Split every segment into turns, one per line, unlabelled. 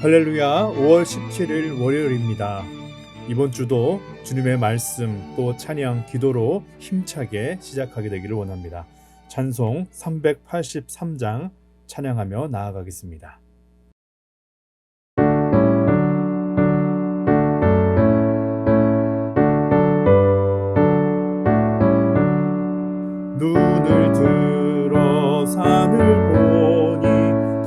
할렐루야. 5월 17일 월요일입니다. 이번 주도 주님의 말씀 또 찬양 기도로 힘차게 시작하게 되기를 원합니다. 찬송 383장 찬양하며 나아가겠습니다. 눈을 들어 산을 보니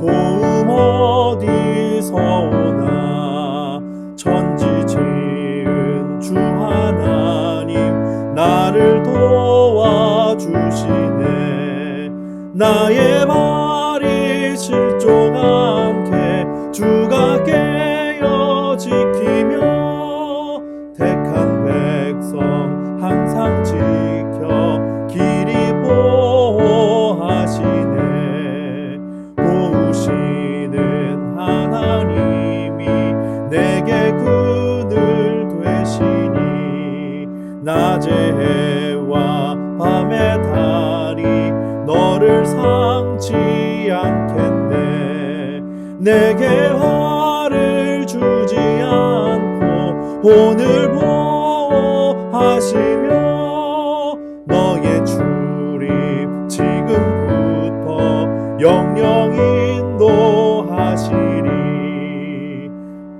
도움 어디서 오나. 천지 지은 주 하나님 나를 도와주시네. 나의 발이 실족 않게 주가 깨어 지키며 택한 백성 항상 지켜 길이 보호하시네. 도우시는 하나님이 내게 그늘 되시니. 낮의 해와 밤의 달이 너를 상치 않겠네. 내게 화를 주지 않고 오늘 보호하시며 너의 출입 지금부터 영영 인도하시리.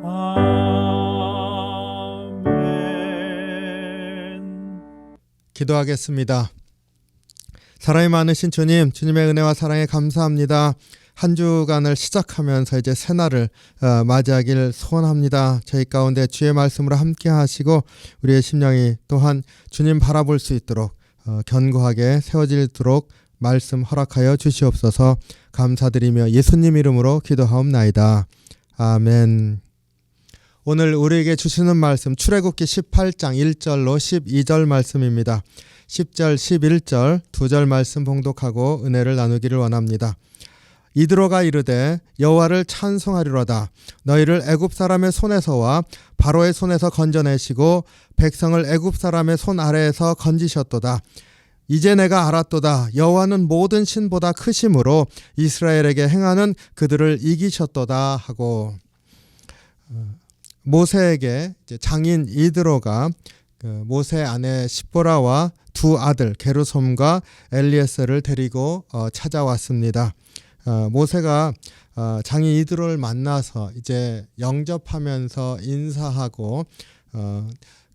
아멘.
기도하겠습니다. 사랑이 많으신 주님, 주님의 은혜와 사랑에 감사합니다. 한 주간을 시작하면서 이제 새날을 맞이하길 소원합니다. 저희 가운데 주의 말씀으로 함께 하시고 우리의 심령이 또한 주님 바라볼 수 있도록 견고하게 세워지도록 말씀 허락하여 주시옵소서. 감사드리며 예수님 이름으로 기도하옵나이다. 아멘. 오늘 우리에게 주시는 말씀 출애굽기 18장 1절로 12절 말씀입니다. 10절 11절 두 절 말씀 봉독하고 은혜를 나누기를 원합니다. 이드로가 이르되 여호와를 찬송하리로다. 너희를 애굽 사람의 손에서와 바로의 손에서 건져내시고 백성을 애굽 사람의 손 아래에서 건지셨도다. 이제 내가 알았도다. 여호와는 모든 신보다 크심으로 이스라엘에게 행하는 그들을 이기셨도다 하고, 모세에게 장인 이드로가 모세 아내 십보라와 두 아들 게르솜과 엘리에셀을 데리고 찾아왔습니다. 모세가 장인 이드로를 만나서 이제 영접하면서 인사하고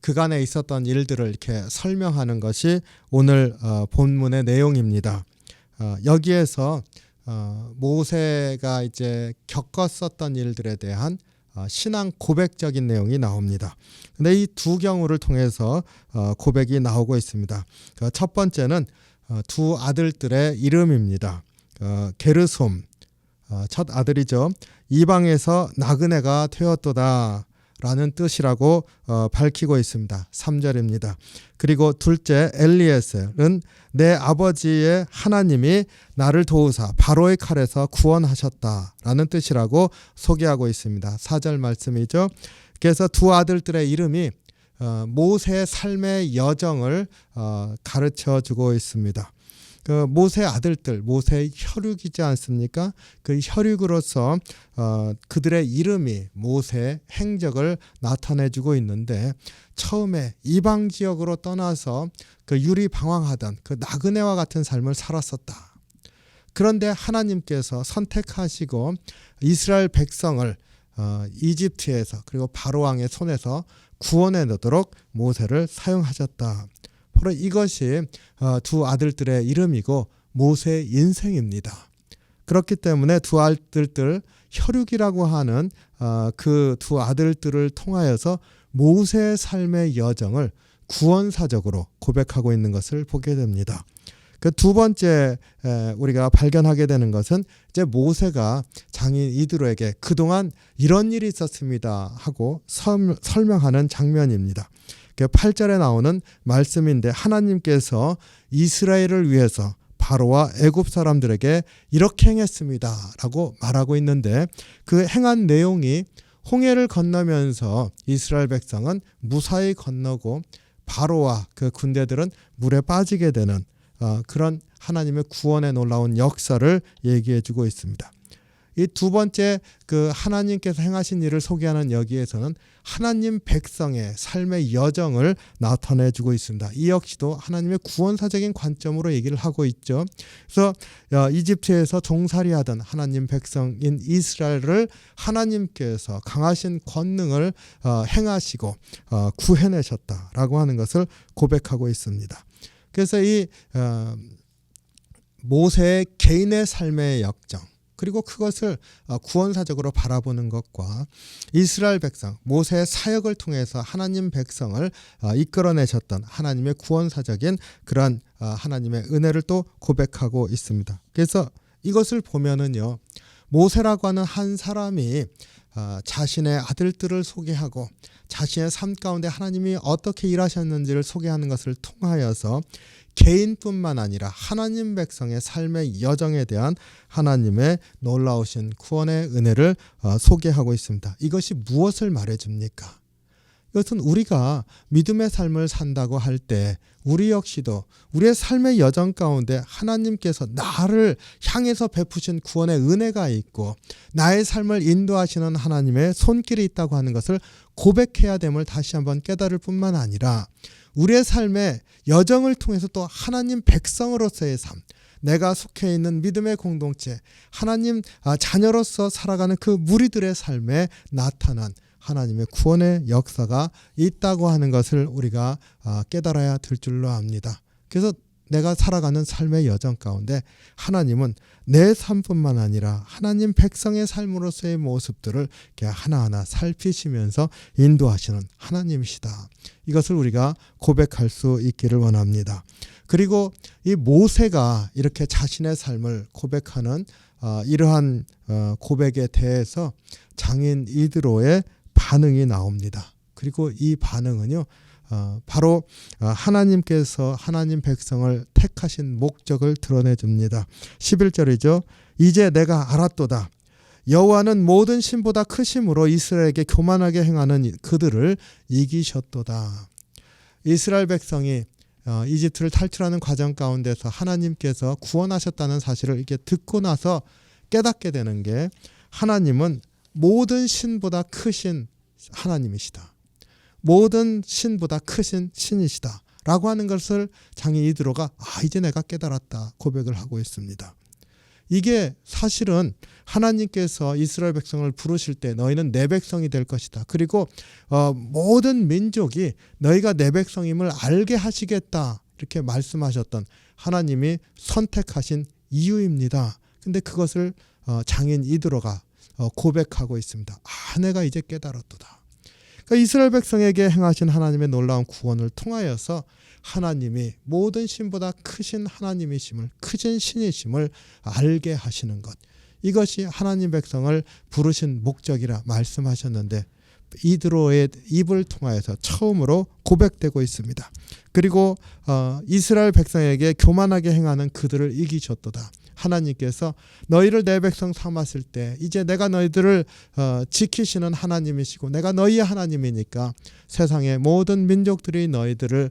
그간에 있었던 일들을 이렇게 설명하는 것이 오늘 본문의 내용입니다. 여기에서 모세가 이제 겪었었던 일들에 대한 신앙 고백적인 내용이 나옵니다. 근데 이 두 경우를 통해서 고백이 나오고 있습니다. 첫 번째는 두 아들들의 이름입니다. 게르솜, 첫 아들이죠. 이방에서 나그네가 되었도다 라는 뜻이라고 밝히고 있습니다. 3절입니다. 그리고 둘째 엘리에셀은 내 아버지의 하나님이 나를 도우사 바로의 칼에서 구원하셨다라는 뜻이라고 소개하고 있습니다. 4절 말씀이죠. 그래서 두 아들들의 이름이 모세의 삶의 여정을 가르쳐 주고 있습니다. 그 모세 아들들, 모세의 혈육이지 않습니까? 그 혈육으로서 그들의 이름이 모세의 행적을 나타내주고 있는데, 처음에 이방 지역으로 떠나서 그 유리방황하던 그 나그네와 같은 삶을 살았었다. 그런데 하나님께서 선택하시고 이스라엘 백성을 이집트에서 그리고 바로 왕의 손에서 구원해내도록 모세를 사용하셨다. 바로 이것이 두 아들들의 이름이고 모세의 인생입니다. 그렇기 때문에 두 아들들 혈육이라고 하는 그 두 아들들을 통하여서 모세의 삶의 여정을 구원사적으로 고백하고 있는 것을 보게 됩니다. 그 두 번째 우리가 발견하게 되는 것은 이제 모세가 장인 이드로에게 그동안 이런 일이 있었습니다 하고 설명하는 장면입니다. 8절에 나오는 말씀인데, 하나님께서 이스라엘을 위해서 바로와 애굽 사람들에게 이렇게 행했습니다 라고 말하고 있는데, 그 행한 내용이 홍해를 건너면서 이스라엘 백성은 무사히 건너고 바로와 그 군대들은 물에 빠지게 되는 그런 하나님의 구원의 놀라운 역사를 얘기해 주고 있습니다. 이 두 번째 그 하나님께서 행하신 일을 소개하는 여기에서는 하나님 백성의 삶의 여정을 나타내주고 있습니다. 이 역시도 하나님의 구원사적인 관점으로 얘기를 하고 있죠. 그래서 이집트에서 종살이하던 하나님 백성인 이스라엘을 하나님께서 강하신 권능을 행하시고 구해내셨다라고 하는 것을 고백하고 있습니다. 그래서 이 모세의 개인의 삶의 역정, 그리고 그것을 구원사적으로 바라보는 것과 이스라엘 백성, 모세의 사역을 통해서 하나님 백성을 이끌어내셨던 하나님의 구원사적인 그러한 하나님의 은혜를 또 고백하고 있습니다. 그래서 이것을 보면은요, 모세라고 하는 한 사람이 자신의 아들들을 소개하고 자신의 삶 가운데 하나님이 어떻게 일하셨는지를 소개하는 것을 통하여서 개인뿐만 아니라 하나님 백성의 삶의 여정에 대한 하나님의 놀라우신 구원의 은혜를 소개하고 있습니다. 이것이 무엇을 말해줍니까? 이것은 우리가 믿음의 삶을 산다고 할 때 우리 역시도 우리의 삶의 여정 가운데 하나님께서 나를 향해서 베푸신 구원의 은혜가 있고 나의 삶을 인도하시는 하나님의 손길이 있다고 하는 것을 고백해야 됨을 다시 한번 깨달을 뿐만 아니라 우리의 삶의 여정을 통해서 또 하나님 백성으로서의 삶, 내가 속해 있는 믿음의 공동체, 하나님 자녀로서 살아가는 그 무리들의 삶에 나타난 하나님의 구원의 역사가 있다고 하는 것을 우리가 깨달아야 될 줄로 압니다. 그래서 내가 살아가는 삶의 여정 가운데 하나님은 내 삶뿐만 아니라 하나님 백성의 삶으로서의 모습들을 하나하나 살피시면서 인도하시는 하나님이시다. 이것을 우리가 고백할 수 있기를 원합니다. 그리고 이 모세가 이렇게 자신의 삶을 고백하는 이러한 고백에 대해서 장인 이드로의 반응이 나옵니다. 그리고 이 반응은요, 바로 하나님께서 하나님 백성을 택하신 목적을 드러내줍니다. 11절이죠. 이제 내가 알았도다. 여호와는 모든 신보다 크심으로 이스라엘에게 교만하게 행하는 그들을 이기셨도다. 이스라엘 백성이 이집트를 탈출하는 과정 가운데서 하나님께서 구원하셨다는 사실을 이렇게 듣고 나서 깨닫게 되는 게 하나님은 모든 신보다 크신 하나님이시다. 모든 신보다 크신 신이시다. 라고 하는 것을 장인 이드로가 이제 내가 깨달았다 고백을 하고 있습니다. 이게 사실은 하나님께서 이스라엘 백성을 부르실 때 너희는 내 백성이 될 것이다. 그리고 모든 민족이 너희가 내 백성임을 알게 하시겠다. 이렇게 말씀하셨던 하나님이 선택하신 이유입니다. 근데 그것을 장인 이드로가 고백하고 있습니다. 내가 이제 깨달았도다. 그러니까 이스라엘 백성에게 행하신 하나님의 놀라운 구원을 통하여서 하나님이 모든 신보다 크신 하나님이심을, 크신 신이심을 알게 하시는 것, 이것이 하나님 백성을 부르신 목적이라 말씀하셨는데 이드로의 입을 통하여서 처음으로 고백되고 있습니다. 그리고 이스라엘 백성에게 교만하게 행하는 그들을 이기셨도다. 하나님께서 너희를 내 백성 삼았을 때 이제 내가 너희들을 지키시는 하나님이시고 내가 너희의 하나님이니까 세상의 모든 민족들이 너희들을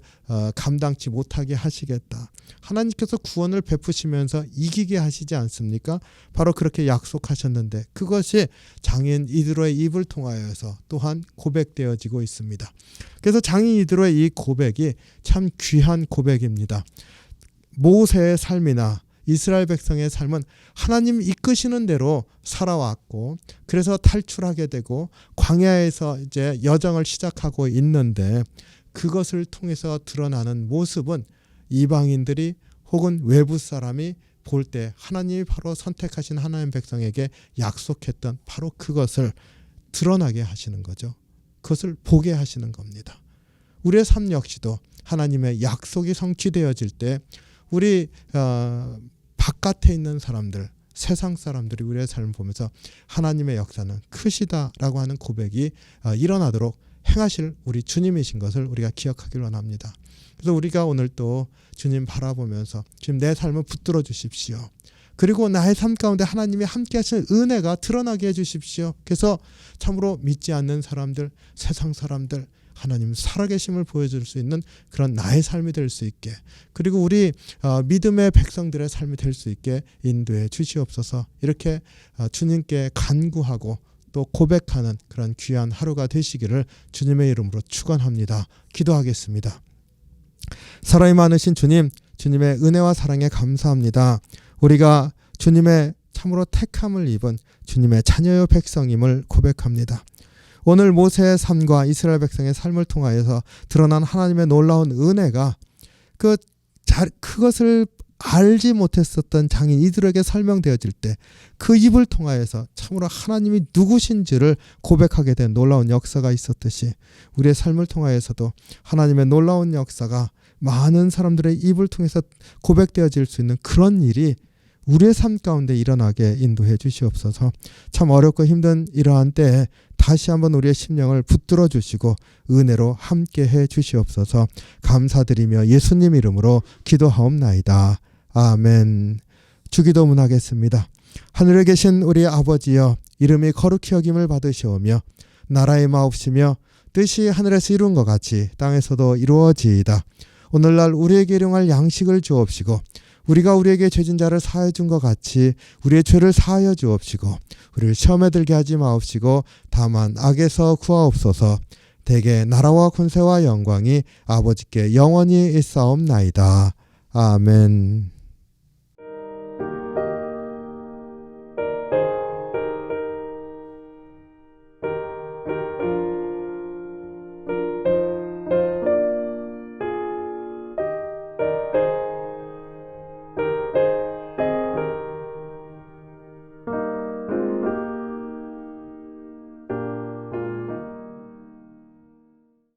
감당치 못하게 하시겠다. 하나님께서 구원을 베푸시면서 이기게 하시지 않습니까? 바로 그렇게 약속하셨는데 그것이 장인 이드로의 입을 통하여서 또한 고백되어지고 있습니다. 그래서 장인 이드로의 이 고백이 참 귀한 고백입니다. 모세의 삶이나 이스라엘 백성의 삶은 하나님 이끄시는 대로 살아왔고 그래서 탈출하게 되고 광야에서 이제 여정을 시작하고 있는데 그것을 통해서 드러나는 모습은 이방인들이 혹은 외부 사람이 볼 때 하나님이 바로 선택하신 하나님 백성에게 약속했던 바로 그것을 드러나게 하시는 거죠. 그것을 보게 하시는 겁니다. 우리의 삶 역시도 하나님의 약속이 성취되어질 때 우리 바깥에 있는 사람들, 세상 사람들이 우리의 삶을 보면서 하나님의 역사는 크시다라고 하는 고백이 일어나도록 행하실 우리 주님이신 것을 우리가 기억하길 원합니다. 그래서 우리가 오늘 또 주님 바라보면서 주님 내 삶을 붙들어 주십시오. 그리고 나의 삶 가운데 하나님이 함께 하시는 은혜가 드러나게 해주십시오. 그래서 참으로 믿지 않는 사람들, 세상 사람들, 하나님 살아계심을 보여줄 수 있는 그런 나의 삶이 될 수 있게, 그리고 우리 믿음의 백성들의 삶이 될 수 있게 인도해 주시옵소서. 이렇게 주님께 간구하고 또 고백하는 그런 귀한 하루가 되시기를 주님의 이름으로 축원합니다. 기도하겠습니다. 사랑이 많으신 주님, 주님의 은혜와 사랑에 감사합니다. 우리가 주님의 참으로 택함을 입은 주님의 자녀의 백성임을 고백합니다. 오늘 모세의 삶과 이스라엘 백성의 삶을 통하여서 드러난 하나님의 놀라운 은혜가 그것을 알지 못했었던 장인 이들에게 설명되어질 때 그 입을 통하여서 참으로 하나님이 누구신지를 고백하게 된 놀라운 역사가 있었듯이 우리의 삶을 통하여서도 하나님의 놀라운 역사가 많은 사람들의 입을 통해서 고백되어질 수 있는 그런 일이 우리의 삶 가운데 일어나게 인도해 주시옵소서. 참 어렵고 힘든 이러한 때에 다시 한번 우리의 심령을 붙들어 주시고 은혜로 함께 해 주시옵소서. 감사드리며 예수님 이름으로 기도하옵나이다. 아멘. 주기도문 하겠습니다. 하늘에 계신 우리 아버지여, 이름이 거룩히 여김을 받으시오며 나라의 마옵시며 뜻이 하늘에서 이룬 것 같이 땅에서도 이루어지이다. 오늘날 우리에게 일용할 양식을 주옵시고 우리가 우리에게 죄진 자를 사하여 준 것 같이 우리의 죄를 사하여 주옵시고 우리를 시험에 들게 하지 마옵시고 다만 악에서 구하옵소서. 대개 나라와 권세와 영광이 아버지께 영원히 있사옵나이다. 아멘.